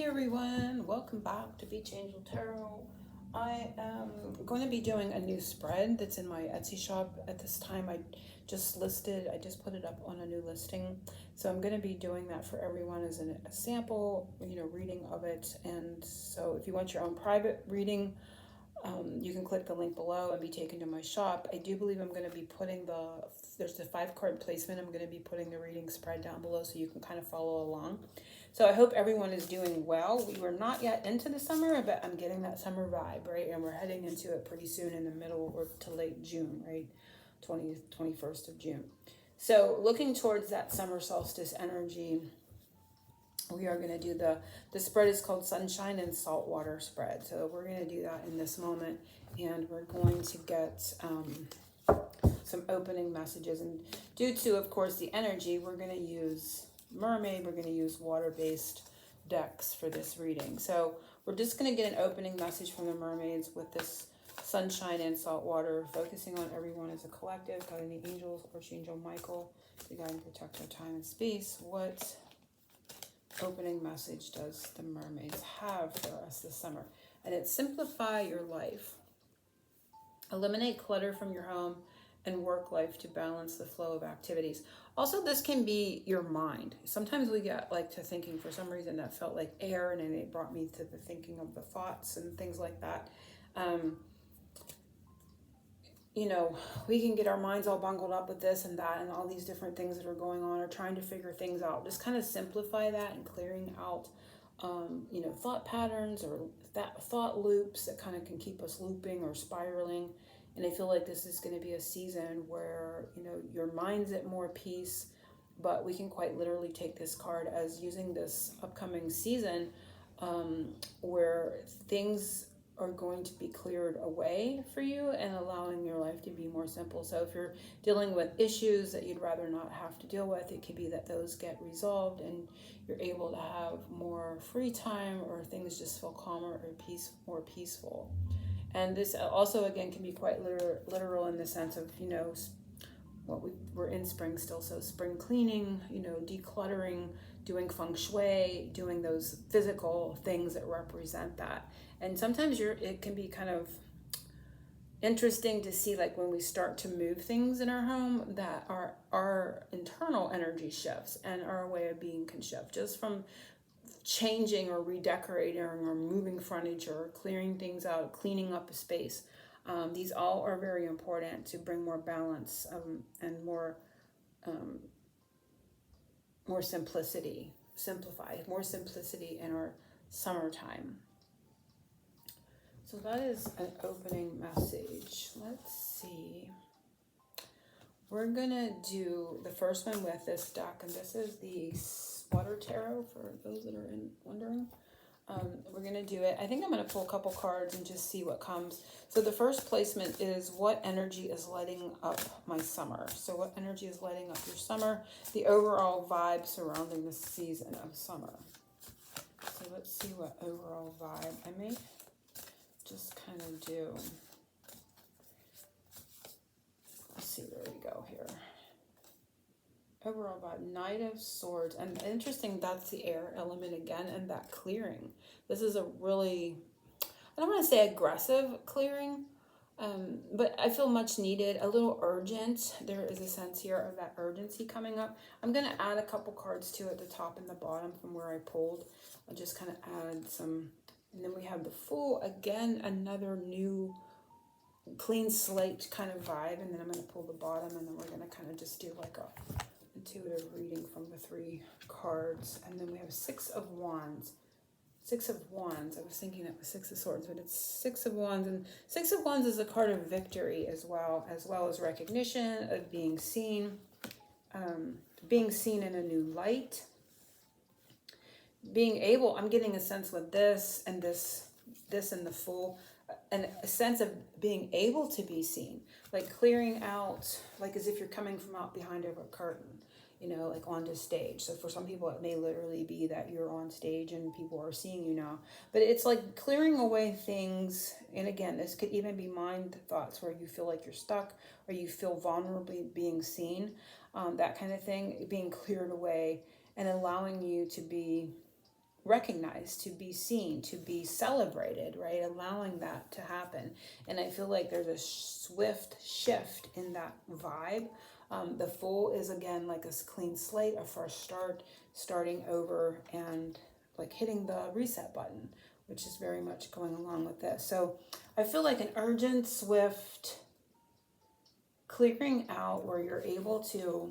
Hey everyone, welcome back to Beach Angel Tarot. I am going to be doing a new spread that's in my Etsy shop at this time. I just put it up on a new listing. So I'm going to be doing that for everyone as a sample, reading of it. And so if you want your own private reading, you can click the link below and be taken to my shop. I do believe I'm going to be putting there's the 5-card placement. I'm going to be putting the reading spread down below so you can kind of follow along. So I hope everyone is doing well. We were not yet into the summer, but I'm getting that summer vibe, right? And we're heading into it pretty soon in the middle or to late June, right? 21st of June. So looking towards that summer solstice energy, we are going to do the spread is called Sunshine and Saltwater spread. So we're going to do that in this moment, and we're going to get some opening messages. And due to, of course, the energy, we're going to use mermaid, we're going to use water-based decks for this reading. So we're just going to get an opening message from the mermaids with this sunshine and salt water, focusing on everyone as a collective, guiding the angels, Archangel Michael, to guide and protect our time and space. What opening message does the mermaids have for us this summer? And it's simplify your life. Eliminate clutter from your home and work life to balance the flow of activities. Also, this can be your mind. Sometimes we get to thinking for some reason that felt like air, and then it brought me to the thinking of the thoughts and things like that. We can get our minds all bungled up with this and that and all these different things that are going on, or trying to figure things out. Just kind of simplify that and clearing out, thought patterns or that thought loops that kind of can keep us looping or spiraling. And I feel like this is going to be a season where, your mind's at more peace, but we can quite literally take this card as using this upcoming season where things are going to be cleared away for you and allowing your life to be more simple. So if you're dealing with issues that you'd rather not have to deal with, it could be that those get resolved and you're able to have more free time, or things just feel calmer or more peaceful. And this also, again, can be quite literal in the sense of, we're in spring still, so spring cleaning, decluttering, doing feng shui, doing those physical things that represent that. And sometimes it can be kind of interesting to see, when we start to move things in our home, that our internal energy shifts and our way of being can shift just from changing or redecorating or moving furniture or clearing things out, cleaning up a space. These all are very important to bring more balance and more simplicity, more simplicity in our summertime. So that is an opening message. Let's see. We're gonna do the first one with this deck, and this is the Water Tarot for those that are wondering. We're going to do it. I think I'm going to pull a couple cards and just see what comes. So the first placement is what energy is lighting up my summer. So what energy is lighting up your summer? The overall vibe surrounding the season of summer. So let's see what overall vibe I may just kind of do. Let's see where we go here. Overall vibe, Knight of Swords. And interesting, that's the air element again, and that clearing. This is a really, I don't want to say aggressive clearing, but I feel much needed, a little urgent. There is a sense here of that urgency coming up. I'm going to add a couple cards too at the top and the bottom from where I pulled. I'll just kind of add some, and then we have the Fool, again, another new clean slate kind of vibe. And then I'm going to pull the bottom, and then we're going to kind of just do like a intuitive reading from the 3 cards. And then we have 6 of Wands. 6 of Wands. I was thinking that was 6 of Swords, but it's 6 of Wands. And 6 of Wands is a card of victory as well as recognition of being seen in a new light. Being able, I'm getting a sense with this and this and the Fool, and a sense of being able to be seen, clearing out, as if you're coming from out behind of a curtain, onto stage. So for some people, it may literally be that you're on stage and people are seeing you now, but it's clearing away things. And again, this could even be mind thoughts where you feel like you're stuck or you feel vulnerably being seen, that kind of thing, being cleared away and allowing you to be recognized, to be seen, to be celebrated, right? Allowing that to happen. And I feel like there's a swift shift in that vibe. The full is again like a clean slate, a fresh start, starting over and like hitting the reset button, which is very much going along with this. So I feel like an urgent, swift clearing out where you're able to,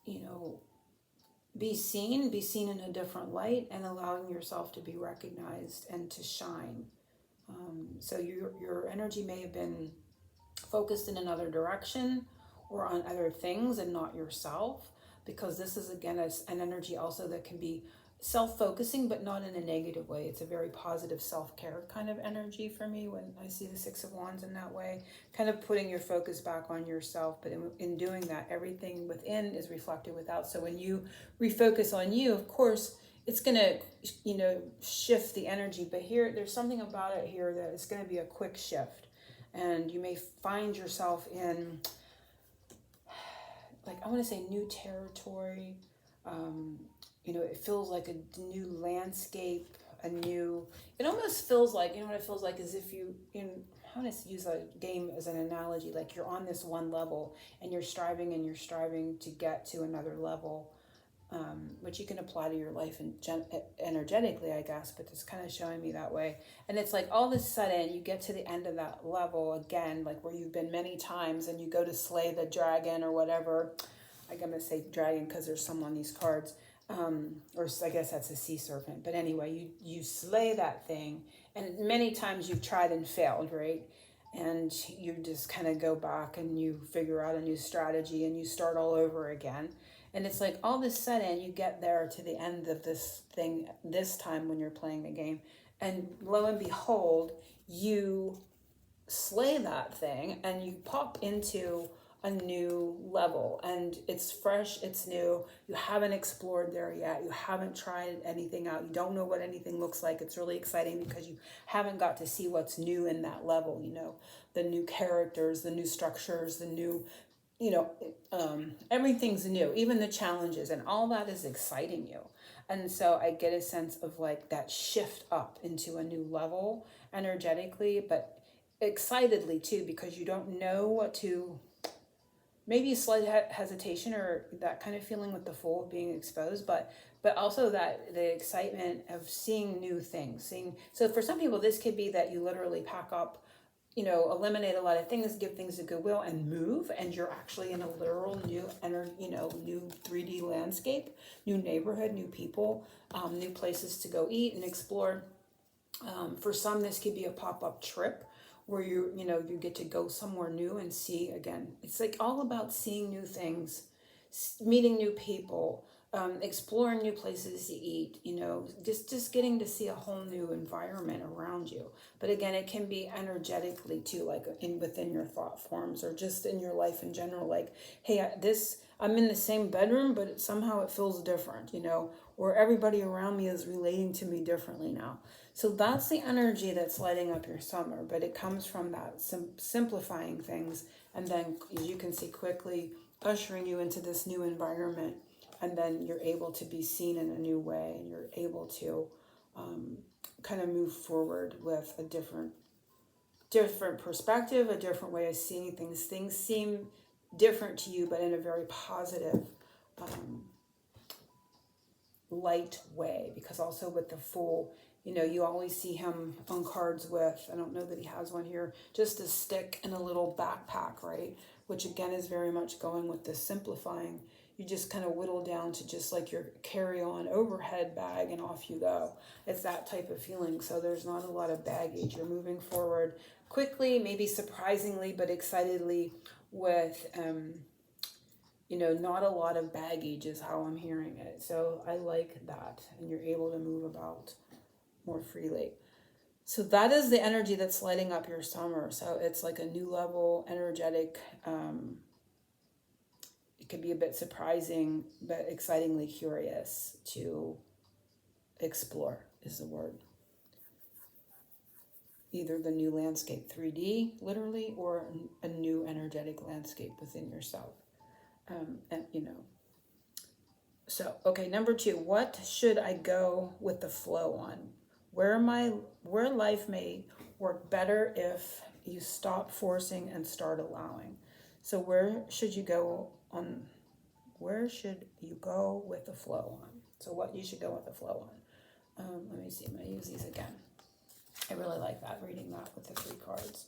you know, be seen in a different light, and allowing yourself to be recognized and to shine. So your energy may have been focused in another direction or on other things and not yourself, because this is again an energy also that can be self-focusing, but not in a negative way. It's a very positive self-care kind of energy for me when I see the Six of Wands in that way, kind of putting your focus back on yourself. But in doing that, everything within is reflected without. So when you refocus on you, of course, it's going to, you know, shift the energy. But here, there's something about it here that it's going to be a quick shift. And you may find yourself in, like, I want to say new territory. You know, it feels like a new landscape, it almost feels like, you know what it feels like, as if I want to use a game as an analogy, like you're on this one level and you're striving to get to another level, which you can apply to your life and energetically, I guess, but it's kind of showing me that way. And it's like all of a sudden you get to the end of that level again, like where you've been many times, and you go to slay the dragon or whatever. I'm going to say dragon because there's some on these cards. Or I guess that's a sea serpent. But anyway, you slay that thing, and many times you've tried and failed, right? And you just kind of go back and you figure out a new strategy and you start all over again. And it's like all of a sudden you get there to the end of this thing this time when you're playing the game, and lo and behold, you slay that thing and you pop into a new level, and it's fresh, it's new, you haven't explored there yet, you haven't tried anything out, you don't know what anything looks like. It's really exciting because you haven't got to see what's new in that level, you know, the new characters, the new structures, the new, you know, everything's new, even the challenges, and all that is exciting you. And so I get a sense of like that shift up into a new level energetically, but excitedly too, because you don't know what to, maybe a slight hesitation or that kind of feeling with the Fool being exposed, but also that the excitement of seeing new things. So for some people, this could be that you literally pack up, you know, eliminate a lot of things, give things a goodwill, and move, and you're actually in a literal new new 3D landscape, new neighborhood, new people, new places to go eat and explore. For some, this could be a pop-up trip where you get to go somewhere new and see again. It's like all about seeing new things, meeting new people, exploring new places to eat, you know, just getting to see a whole new environment around you. But again, it can be energetically too, like within your thought forms or just in your life in general. Like, hey, I'm in the same bedroom, but somehow it feels different, you know, or everybody around me is relating to me differently now. So that's the energy that's lighting up your summer, but it comes from that simplifying things, and then, as you can see, quickly ushering you into this new environment, and then you're able to be seen in a new way, and you're able to kind of move forward with a different perspective, a different way of seeing things. Things seem different to you, but in a very positive, light way, because also with the Fool, you know, you always see him on cards with, I don't know that he has one here, just a stick and a little backpack, right? Which again is very much going with this simplifying. You just kind of whittle down to just like your carry-on overhead bag and off you go. It's that type of feeling. So there's not a lot of baggage. You're moving forward quickly, maybe surprisingly, but excitedly with, not a lot of baggage is how I'm hearing it. So I like that. And you're able to move about more freely. So that is the energy that's lighting up your summer. So it's like a new level, energetic. It could be a bit surprising, but excitingly curious to explore is the word. Either the new landscape 3D, literally, or a new energetic landscape within yourself. And So, okay, number 2, what should I go with the flow on? Where life may work better if you stop forcing and start allowing. So where should you go with the flow on? So what you should go with the flow on. Let me see, I'm gonna use these again. I really like that, reading that with the 3 cards.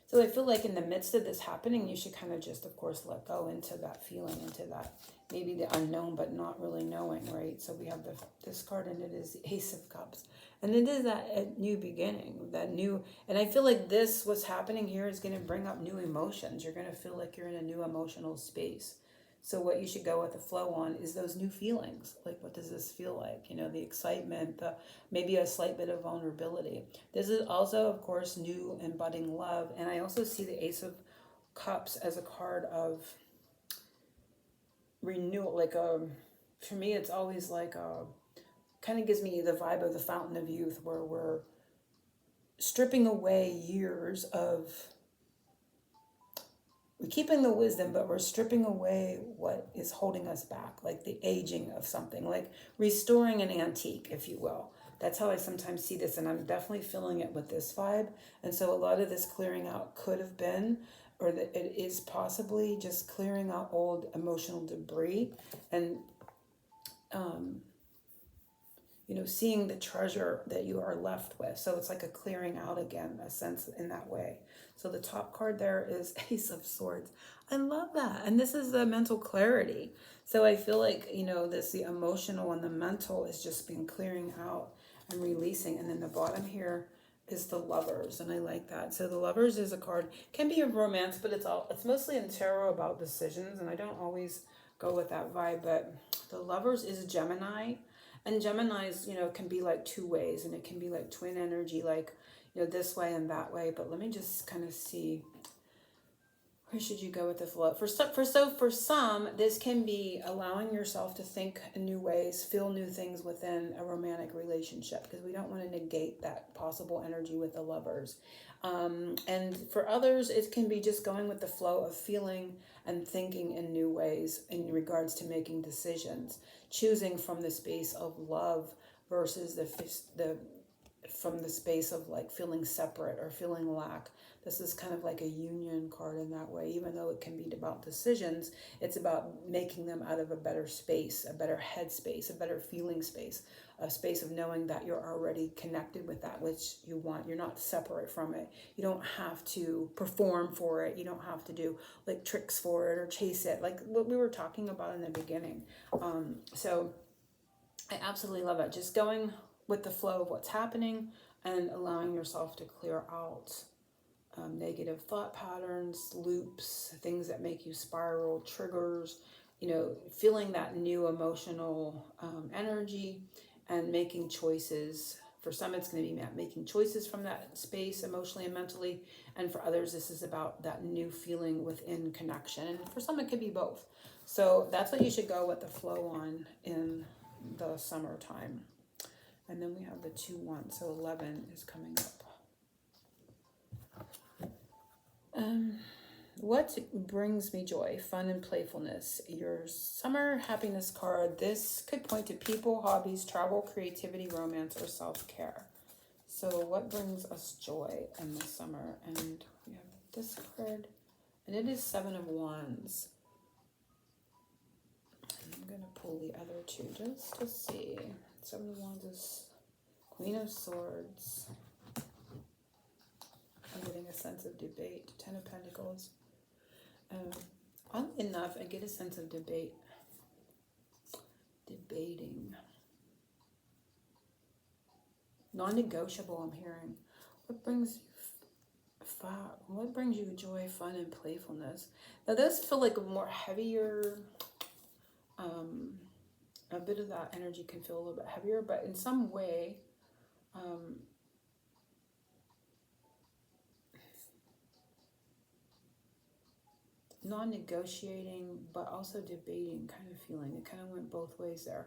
So I feel like in the midst of this happening, you should kind of just, of course, let go into that feeling, into that maybe the unknown, but not really knowing, right? So we have this card, and it is the Ace of Cups. And it is that new beginning, and I feel like what's happening here is going to bring up new emotions. You're going to feel like you're in a new emotional space. So what you should go with the flow on is those new feelings. Like, what does this feel like? The excitement, maybe a slight bit of vulnerability. This is also, of course, new and budding love. And I also see the Ace of Cups as a card of renewal. For me, it's always kind of gives me the vibe of the Fountain of Youth, where we're stripping away years of, we're keeping the wisdom, but we're stripping away what is holding us back, like the aging of something, like restoring an antique, if you will. That's how I sometimes see this, and I'm definitely feeling it with this vibe. And so a lot of this clearing out could have been, or that it is possibly just clearing out old emotional debris and, seeing the treasure that you are left with. So it's like a clearing out again, a sense in that way. So the top card there is Ace of Swords. I love that. And this is the mental clarity. So I feel like, the emotional and the mental is just been clearing out and releasing. And then the bottom here is the Lovers, and I like that. So the Lovers is a card, can be a romance, but it's mostly in tarot about decisions, and I don't always go with that vibe. But the Lovers is Gemini. And Geminis, can be like 2 ways, and it can be like twin energy, like, this way and that way. But let me just kind of see, where should you go with the flow? For some, this can be allowing yourself to think in new ways, feel new things within a romantic relationship, because we don't want to negate that possible energy with the Lovers. And for others, it can be just going with the flow of feeling and thinking in new ways in regards to making decisions, choosing from the space of love versus from the space of like feeling separate or feeling lack. This is kind of like a union card in that way. Even though it can be about decisions, it's about making them out of a better space, a better head space, a better feeling space, a space of knowing that you're already connected with that which you want. You're not separate from it. You don't have to perform for it. You don't have to do like tricks for it or chase it, like what we were talking about in the beginning. So I absolutely love it. Just going with the flow of what's happening and allowing yourself to clear out negative thought patterns, loops, things that make you spiral, triggers, feeling that new emotional energy and making choices. For some, it's going to be making choices from that space emotionally and mentally. And for others, this is about that new feeling within connection. And for some, it could be both. So that's what you should go with the flow on in the summertime. And then we have the 2-1, so 11 is coming up. What brings me joy, fun, and playfulness? Your summer happiness card. This could point to people, hobbies, travel, creativity, romance, or self-care. So what brings us joy in the summer? And we have this card, and it is 7 of Wands. I'm going to pull the other 2 just to see. 7 of Wands is Queen of Swords. I'm getting a sense of debate. 10 of Pentacles. Oddly enough, I get a sense of debating. Non-negotiable, I'm hearing. What brings you joy, fun, and playfulness? Now, those feel like a more heavier. A bit of that energy can feel a little bit heavier, but in some way, non-negotiating, but also debating kind of feeling. It kind of went both ways there.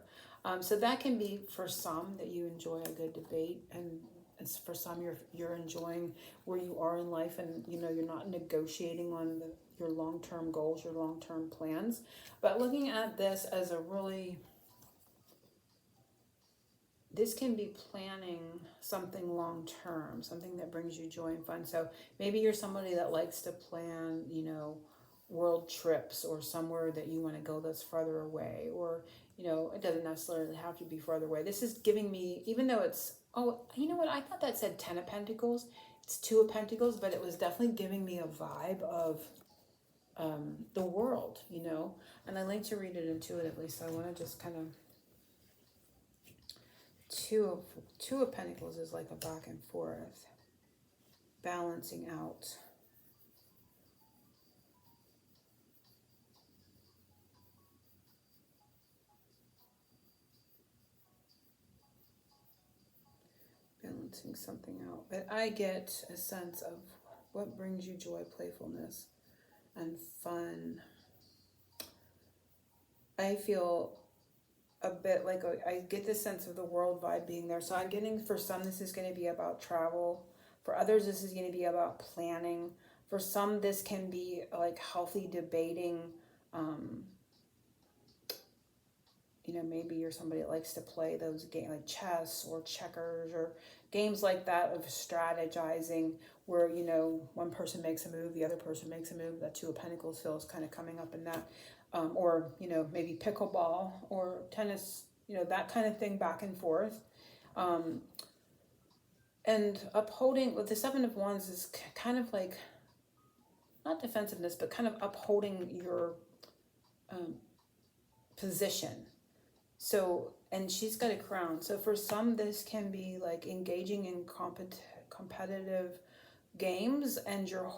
So that can be for some that you enjoy a good debate, and it's for some you're enjoying where you are in life, and you're not negotiating on your long-term goals, your long-term plans. But looking at this as a really, this can be planning something long-term, something that brings you joy and fun. So maybe you're somebody that likes to plan, you know, world trips or somewhere that you want to go that's farther away, or, you know, it doesn't necessarily have to be farther away. This is giving me, even though it's, oh, you know what, I thought that said 10 of Pentacles. It's 2 of Pentacles, but it was definitely giving me a vibe of the world, you know, and I like to read it intuitively, so I want to just kind of, two of Pentacles is like a back and forth, balancing out. Balancing something out. But I get a sense of what brings you joy, playfulness, and fun. I feel a bit like I get this sense of the world vibe being there. So I'm getting, for some, this is going to be about travel. For others, this is going to be about planning. For some, this can be like healthy debating. You know, maybe you're somebody that likes to play those games like chess or checkers or games like that of strategizing where, you know, one person makes a move, the other person makes a move. That 2 of Pentacles feels kind of coming up in that. Or, you know, maybe pickleball or tennis, you know, that kind of thing, back and forth. And upholding, with the 7 of Wands is kind of like, not defensiveness, but kind of upholding your position. So, and she's got a crown. So for some, this can be like engaging in competitive games, and you're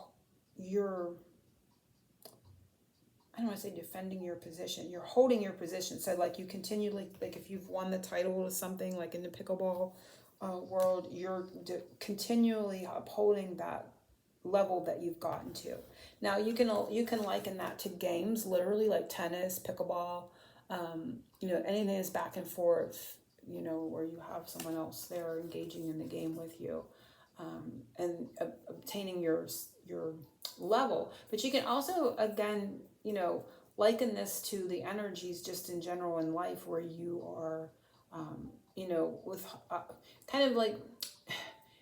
I don't want to say defending your position. You're holding your position. So like you continually, like if you've won the title or something, like in the pickleball world, you're continually upholding that level that you've gotten to. Now you can liken that to games, literally, like tennis, pickleball, you know, anything is back and forth, you know, where you have someone else there engaging in the game with you, and obtaining your level. But you can also, again, you know, liken this to the energies just in general in life, where you are, you know, with kind of like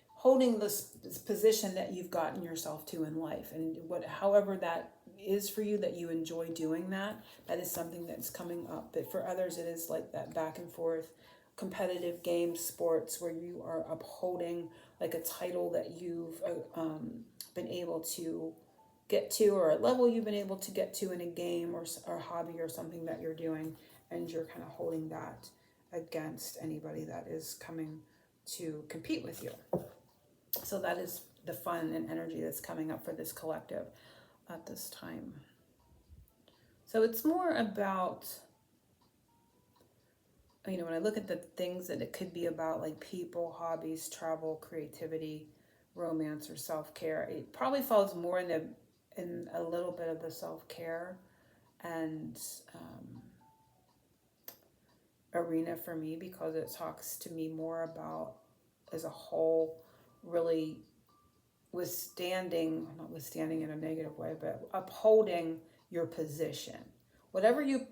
holding this position that you've gotten yourself to in life, and however that is for you, that you enjoy doing that is something that's coming up. But for others, it is like that back and forth competitive games, sports, where you are upholding like a title that you've been able to get to, or a level you've been able to get to in a game or a hobby or something that you're doing, and you're kind of holding that against anybody that is coming to compete with you. So that is the fun and energy that's coming up for this collective at this time. So it's more about, you know, when I look at the things that it could be about, like people, hobbies, travel, creativity, romance, or self-care, it probably falls more in a little bit of the self-care and arena for me, because it talks to me more about, as a whole, really not withstanding in a negative way, but upholding your position. Whatever you,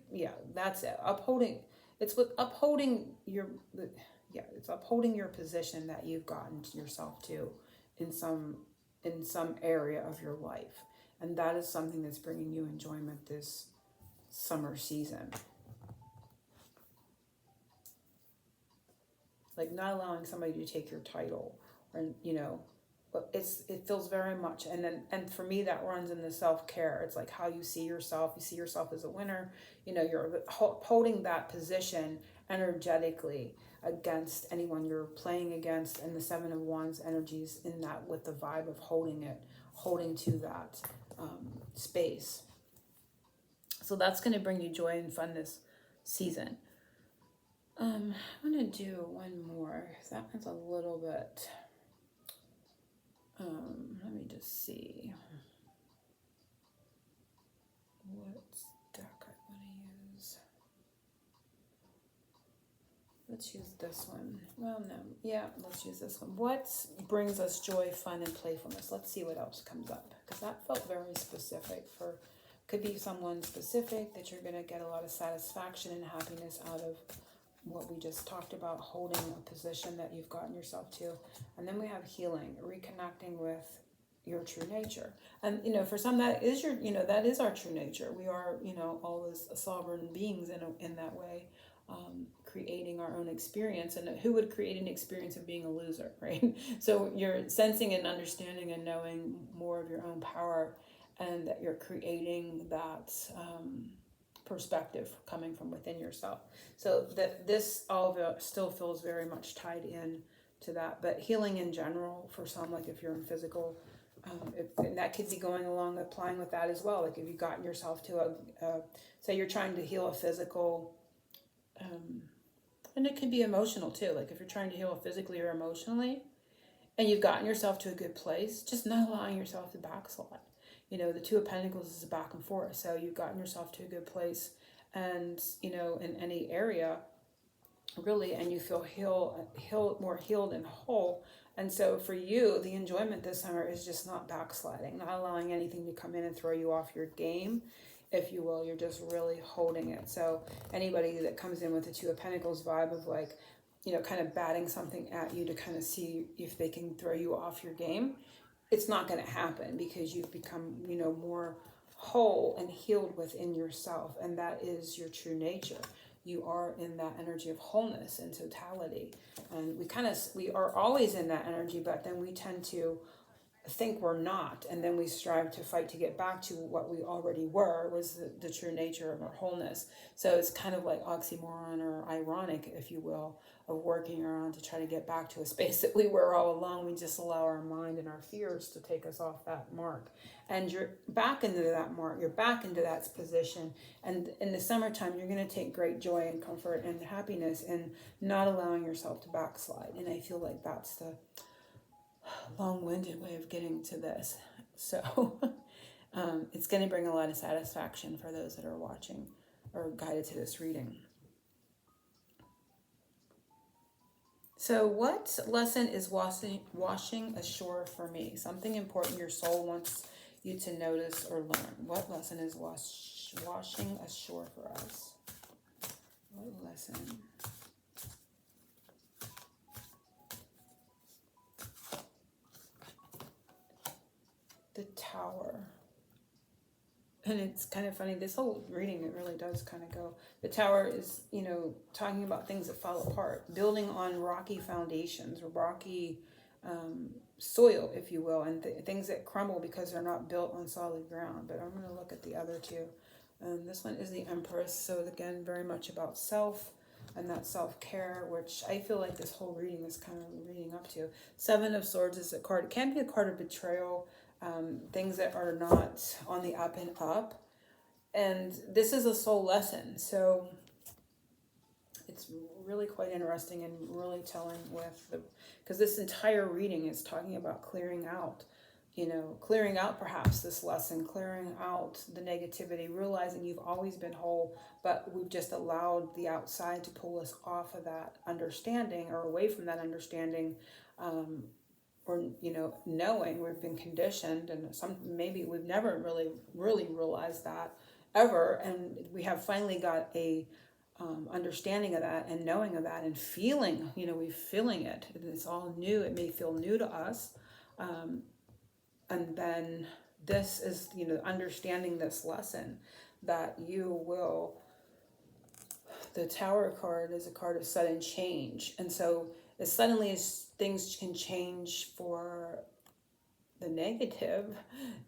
that's it. Upholding, it's with upholding it's upholding your position that you've gotten yourself to in some area of your life. And that is something that's bringing you enjoyment this summer season. Like not allowing somebody to take your title, or, you know, but it feels very much, and for me that runs in the self-care. It's like how you see yourself. You see yourself as a winner. You know, you're holding that position energetically against anyone you're playing against, and the 7 of Wands energies in that, with the vibe of holding to that space. So that's going to bring you joy and fun this season. I'm going to do one more. That one's a little bit... let me just see what deck I want to use. The let's use this one. Well, no. Yeah, let's use this one. What brings us joy, fun, and playfulness? Let's see what else comes up. Because that felt very specific for, could be someone specific that you're going to get a lot of satisfaction and happiness out of what we just talked about, holding a position that you've gotten yourself to. And then we have healing, reconnecting with your true nature. And, for some that is that is our true nature. We are, all as sovereign beings in that way. Creating our own experience, and who would create an experience of being a loser, right? So you're sensing and understanding and knowing more of your own power, and that you're creating that perspective coming from within yourself. So that this all of it still feels very much tied in to that. But healing in general for some, like if you're in physical, and that could be going along applying with that as well. Like if you've gotten yourself to say you're trying to heal a physical. And it can be emotional too. Like if you're trying to heal physically or emotionally and you've gotten yourself to a good place, just not allowing yourself to backslide. The Two of Pentacles is a back and forth. So you've gotten yourself to a good place and, in any area really, and you feel more healed and whole. And so for you, the enjoyment this summer is just not backsliding, not allowing anything to come in and throw you off your game, if you will. You're just really holding it. So anybody that comes in with the Two of Pentacles vibe of like, kind of batting something at you to kind of see if they can throw you off your game, it's not going to happen because you've become, more whole and healed within yourself. And that is your true nature. You are in that energy of wholeness and totality. And we are always in that energy, but then we tend to think we're not, and then we strive to fight to get back to what we already were, was the true nature of our wholeness. So it's kind of like oxymoron or ironic, if you will, of working around to try to get back to a space that we were all along. We just allow our mind and our fears to take us off that mark, and you're back into that mark, you're back into that position. And in the summertime, you're going to take great joy and comfort and happiness in not allowing yourself to backslide. And I feel like that's the long-winded way of getting to this. So it's going to bring a lot of satisfaction for those that are watching or guided to this reading. So what lesson is washing ashore for me? Something important your soul wants you to notice or learn. What lesson is washing ashore for us? What lesson? The Tower. And it's kind of funny, this whole reading, it really does kind of go. The Tower is, talking about things that fall apart, building on rocky foundations, or rocky soil, if you will, and things that crumble because they're not built on solid ground. But I'm going to look at the other two. This one is the Empress. So again, very much about self and that self-care, which I feel like this whole reading is kind of leading up to. Seven of Swords is a card. It can be a card of betrayal. Things that are not on the up and up. And this is a soul lesson. So it's really quite interesting and really telling because this entire reading is talking about clearing out perhaps this lesson, clearing out the negativity, realizing you've always been whole, but we've just allowed the outside to pull us off of that understanding or away from that understanding. Or knowing we've been conditioned, and maybe we've never really realized that ever, and we have finally got a understanding of that and knowing of that and feeling, we're feeling it. It's all new. It may feel new to us, and then this is understanding this lesson that you will. The Tower card is a card of sudden change, and so as suddenly as things can change for the negative,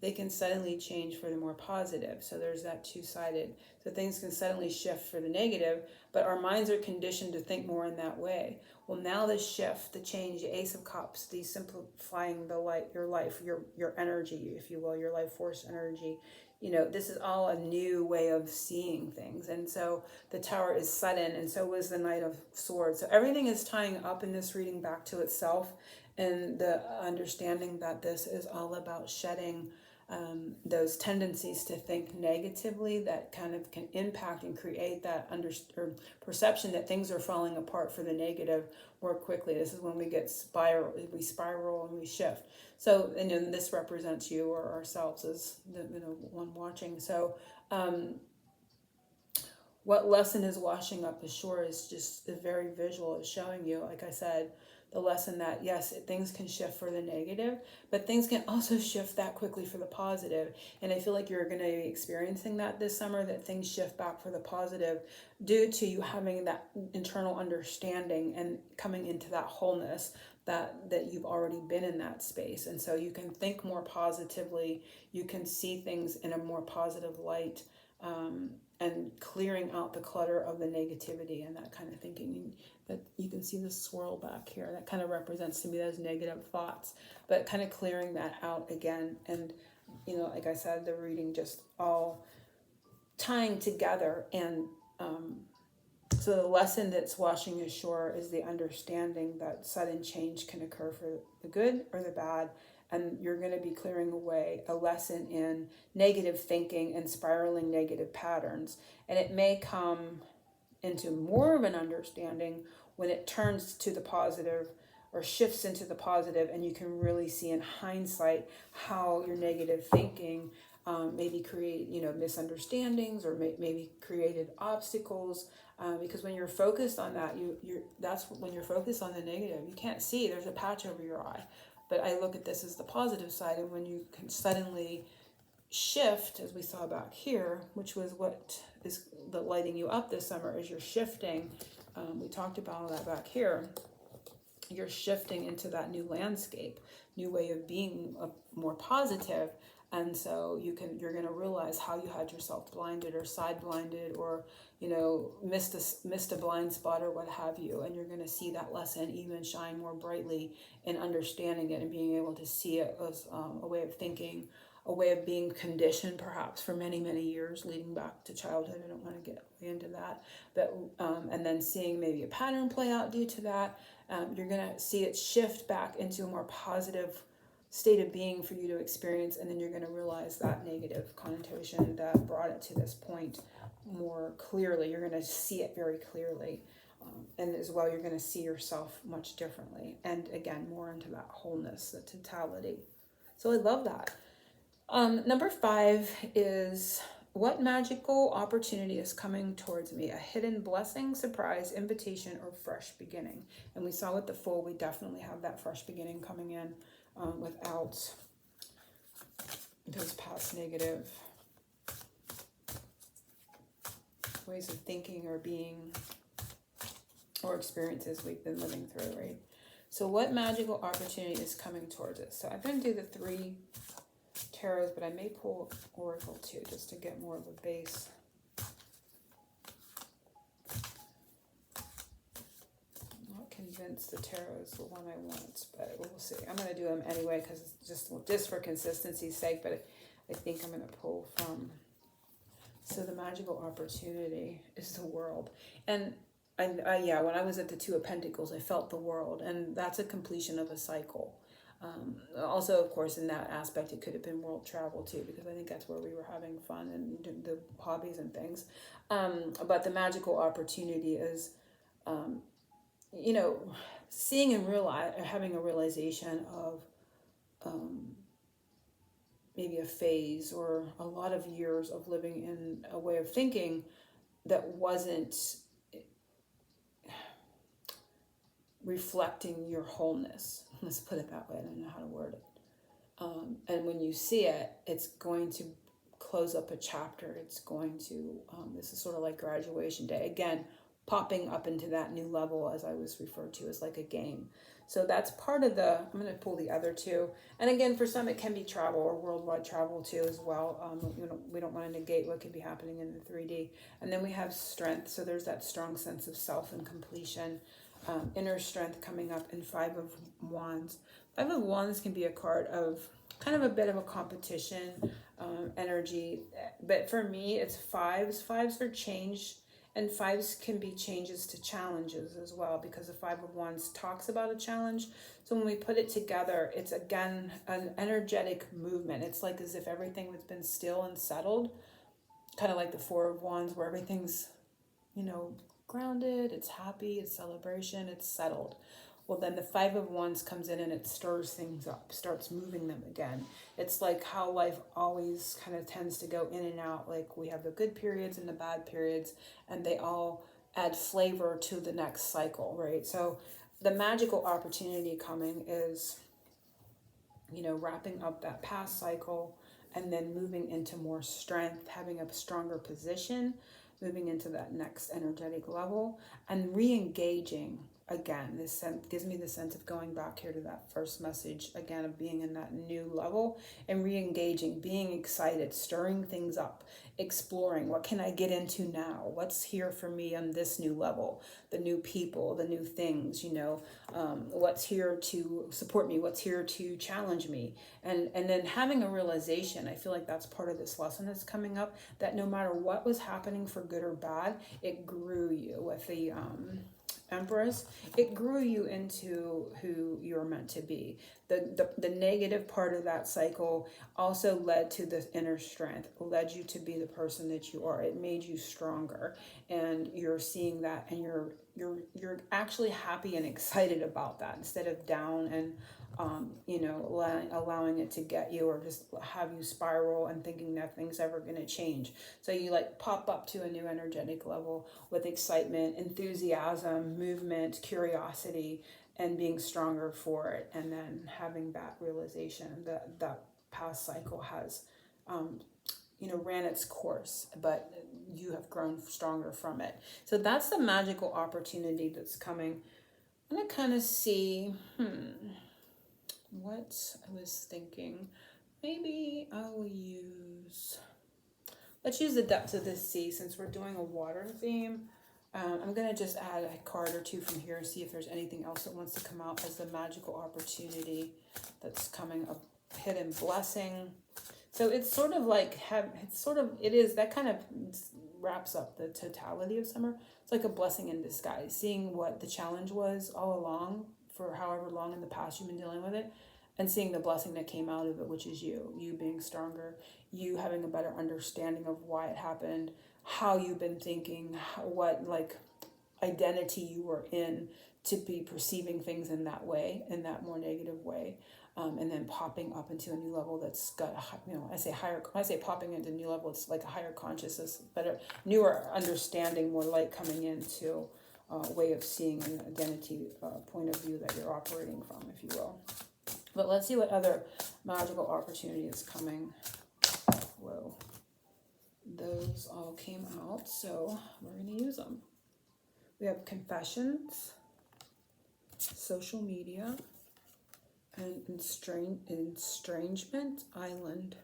they can suddenly change for the more positive. So there's that two-sided. So things can suddenly shift for the negative, but our minds are conditioned to think more in that way. Well, now the shift, the change, the Ace of Cups, the simplifying your life, your energy, if you will, your life force energy. This is all a new way of seeing things. And so the Tower is sudden, and so was the Knight of Swords. So everything is tying up in this reading back to itself, and the understanding that this is all about shedding those tendencies to think negatively that kind of can impact and create that or perception that things are falling apart for the negative more quickly. This is when we we spiral and we shift. So, and then this represents you or ourselves as the one watching. So, what lesson is washing up the shore is just very visual. It's showing you, like I said, the lesson that yes, things can shift for the negative, but things can also shift that quickly for the positive. And I feel like you're going to be experiencing that this summer, that things shift back for the positive due to you having that internal understanding and coming into that wholeness that you've already been in that space. And so you can think more positively, you can see things in a more positive light. And clearing out the clutter of the negativity and that kind of thinking. That you can see the swirl back here. That kind of represents to me those negative thoughts, but kind of clearing that out again. And, like I said, the reading just all tying together. And so the lesson that's washing ashore is the understanding that sudden change can occur for the good or the bad. And you're going to be clearing away a lesson in negative thinking and spiraling negative patterns. And it may come into more of an understanding when it turns to the positive or shifts into the positive, and you can really see in hindsight how your negative thinking maybe create misunderstandings or maybe created obstacles. Because when you're focused on that, that's when you're focused on the negative. You can't see, there's a patch over your eye. But I look at this as the positive side, and when you can suddenly shift, as we saw back here, which was what is the lighting you up this summer, is you're shifting. We talked about all that back here. You're shifting into that new landscape, new way of being, more positive. And so you're going to realize how you had yourself blinded or side blinded or, missed a blind spot or what have you. And you're going to see that lesson even shine more brightly in understanding it and being able to see it as a way of thinking, a way of being conditioned perhaps for many, many years leading back to childhood. I don't want to get into that. But and then seeing maybe a pattern play out due to that. You're going to see it shift back into a more positive state of being for you to experience, and then you're going to realize that negative connotation that brought it to this point more clearly. You're going to see it very clearly, and as well you're going to see yourself much differently, and again more into that wholeness, the totality. So I love that. Number 5 is, what magical opportunity is coming towards me? A hidden blessing, surprise, invitation, or fresh beginning. And we saw with the Fool, we definitely have that fresh beginning coming in. Without those past negative ways of thinking or being or experiences we've been living through, right? So what magical opportunity is coming towards us? So I'm going to do the 3 tarots, but I may pull Oracle too, just to get more of a base. Convinced the tarot is the one I want, but we'll see. I'm going to do them anyway because it's just for consistency's sake, but I think I'm going to pull from. So the magical opportunity is the world. And when I was at the 2 of Pentacles, I felt the world, and that's a completion of a cycle. Also, of course, in that aspect, it could have been world travel too, because I think that's where we were having fun and the hobbies and things. But the magical opportunity is seeing and having a realization of maybe a phase or a lot of years of living in a way of thinking that wasn't reflecting your wholeness. Let's put it that way. I don't know how to word it. And when you see it, it's going to close up a chapter. It's going to, this is sort of like graduation day. Again, popping up into that new level, as I was referred to as like a game. So that's part of I'm going to pull the other 2. And again, for some, it can be travel or worldwide travel too as well. We don't want to negate what could be happening in the 3D. And then we have strength. So there's that strong sense of self and completion, inner strength coming up in 5 of Wands. 5 of Wands can be a card of kind of a bit of a competition energy. But for me, it's 5s. 5s for change And fives can be changes to challenges as well, because the Five of Wands talks about a challenge. So when we put it together, it's again an energetic movement. It's like as if everything has been still and settled, kind of like the Four of Wands, where everything's, grounded, it's happy, it's celebration, it's settled. Well, then the Five of Wands comes in and it stirs things up, starts moving them again. It's like how life always kind of tends to go in and out. Like we have the good periods and the bad periods, and they all add flavor to the next cycle, right? So the magical opportunity coming is, wrapping up that past cycle and then moving into more strength, having a stronger position, moving into that next energetic level, and re-engaging again. This sense gives me the sense of going back here to that first message again, of being in that new level and re-engaging, being excited, stirring things up, exploring what can I get into now, what's here for me on this new level, the new people, the new things, what's here to support me, what's here to challenge me, and then having a realization. I feel like that's part of this lesson that's coming up, that no matter what was happening, for good or bad, it grew you. With the Empress, it grew you into who you're meant to be. The negative part of that cycle also led to this inner strength, led you to be the person that you are. It made you stronger, and you're seeing that, and you're actually happy and excited about that, instead of down and allowing it to get you, or just have you spiral and thinking nothing's ever going to change. So you like pop up to a new energetic level with excitement, enthusiasm, movement, curiosity, and being stronger for it. And then having that realization that that past cycle has ran its course, but you have grown stronger from it. So that's the magical opportunity that's coming. I'm going to kind of see what I was thinking. Maybe let's use the depths of the sea, since we're doing a water theme. I'm going to just add a card or two from here and see if there's anything else that wants to come out as the magical opportunity that's coming, a hidden blessing. So it's sort of like, that kind of wraps up the totality of summer. It's like a blessing in disguise, seeing what the challenge was all along, for however long in the past you've been dealing with it, and seeing the blessing that came out of it, which is you being stronger, you having a better understanding of why it happened, how you've been thinking, what identity you were in to be perceiving things in that way, in that more negative way. And then popping up into a new level that's got, I say higher, when I say popping into a new level, it's like a higher consciousness, better, newer understanding, more light coming into a way of seeing an identity point of view that you're operating from, if you will. But let's see what other magical opportunity is coming. Whoa. Those all came out, so we're going to use them. We have confessions, social media, and estrangement island.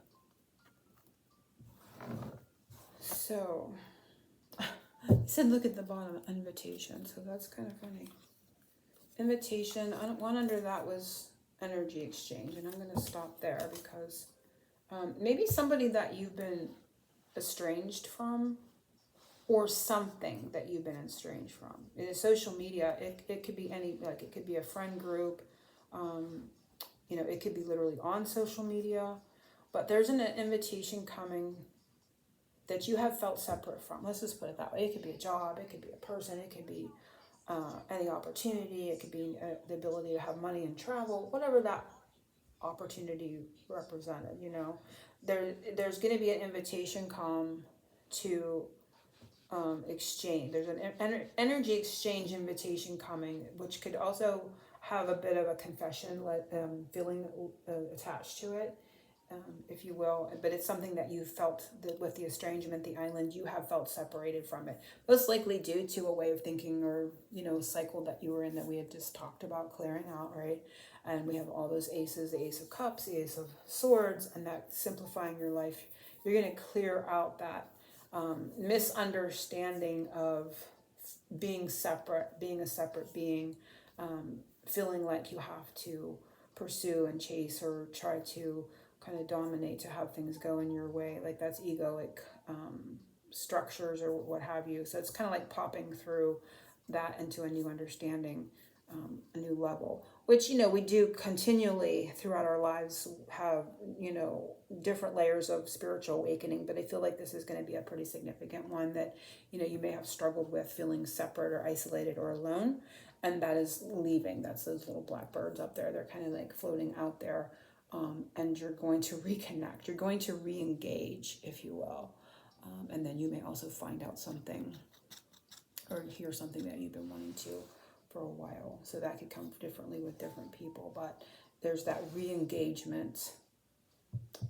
So he said look at the bottom, invitation, so that's kind of funny. Invitation, one under that was energy exchange, and I'm going to stop there because maybe somebody that you've been estranged from, or something that you've been estranged from. In social media, it could be any, like it could be a friend group, it could be literally on social media, but there's an invitation coming that you have felt separate from. Let's just put it that way. It could be a job, it could be a person, it could be any opportunity, it could be the ability to have money and travel, whatever that opportunity represented, there's going to be an invitation come to exchange. There's an energy exchange invitation coming, which could also have a bit of a confession feeling attached to it, if you will. But it's something that you felt that with the estrangement, the island, you have felt separated from it, most likely due to a way of thinking or cycle that you were in, that we had just talked about clearing out, right? And we have all those aces, the Ace of Cups, the Ace of Swords, and that simplifying your life. You're going to clear out that misunderstanding of being separate, being a separate being, feeling like you have to pursue and chase or try to kind of dominate to have things go in your way. Like that's egoic structures or what have you. So it's kind of like popping through that into a new understanding, a new level, which, you know, we do continually throughout our lives have, you know, different layers of spiritual awakening. But I feel like this is going to be a pretty significant one that, you know, you may have struggled with feeling separate or isolated or alone. And that is leaving. That's those little black birds up there. They're kind of like floating out there. And you're going to reconnect. You're going to re-engage, if you will. And then you may also find out something or hear something that you've been wanting to for a while. So that could come differently with different people. But there's that re-engagement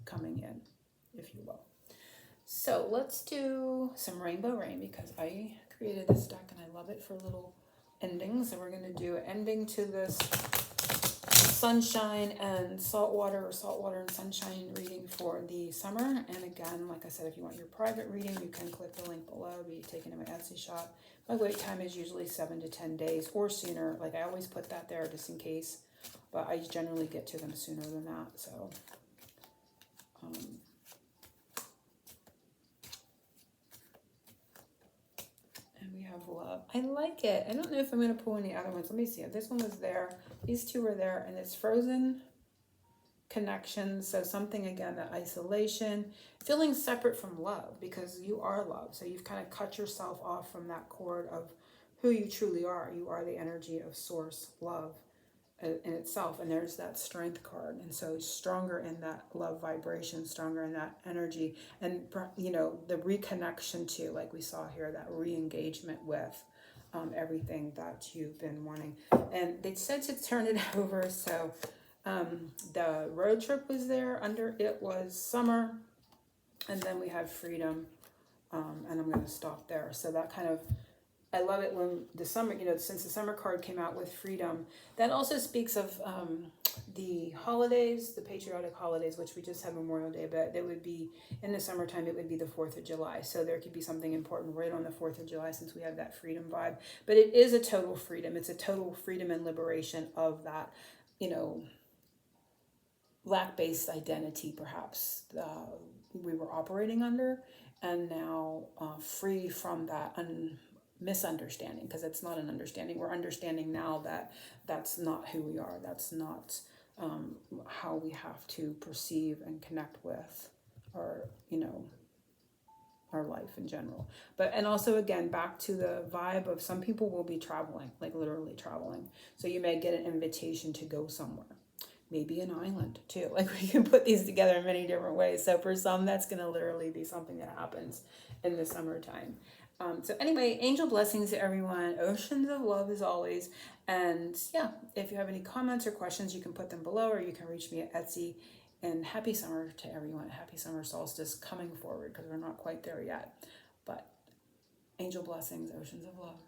coming in, if you will. So let's do some Rainbow Rain because I created this deck and I love it for little endings. So we're going to do an ending to this sunshine and saltwater, or saltwater and sunshine reading for the summer. And again, like I said, if you want your private reading, you can click the link below, be taken to my Etsy shop. My wait time is usually 7 to 10 days or sooner. Like I always put that there just in case, but I generally get to them sooner than that. So and we have love. I like it. I don't know if I'm going to pull any other ones. Let me see. This one was there. These two were there, and it's frozen connections. So something, again, that isolation, feeling separate from love because you are love. So you've kind of cut yourself off from that cord of who you truly are. You are the energy of source, love in itself. And there's that strength card. And so stronger in that love vibration, stronger in that energy. And, you know, the reconnection to, like we saw here, that re-engagement with everything that you've been wanting. And they said to turn it over. So the road trip was there. Under it was summer. And then we had freedom. And I'm going to stop there. So that kind of, I love it when the summer, you know, since the summer card came out with freedom, that also speaks of the holidays, the patriotic holidays, which we just had Memorial Day, but it would be in the summertime, it would be the 4th of July. So there could be something important right on the 4th of July since we have that freedom vibe. But it is a total freedom. It's a total freedom and liberation of that, you know, lack-based identity, perhaps, we were operating under, and now free from that misunderstanding, because it's not an understanding. We're understanding now that that's not who we are. That's not how we have to perceive and connect with our, you know, our life in general. But, and also again, back to the vibe of some people will be traveling, like literally traveling. So you may get an invitation to go somewhere. Maybe an island too. Like we can put these together in many different ways. So for some, that's going to literally be something that happens in the summertime. So anyway, angel blessings to everyone. Oceans of love as always. And yeah, if you have any comments or questions, you can put them below, or you can reach me at Etsy. And happy summer to everyone. Happy summer solstice coming forward, because we're not quite there yet. But angel blessings, oceans of love.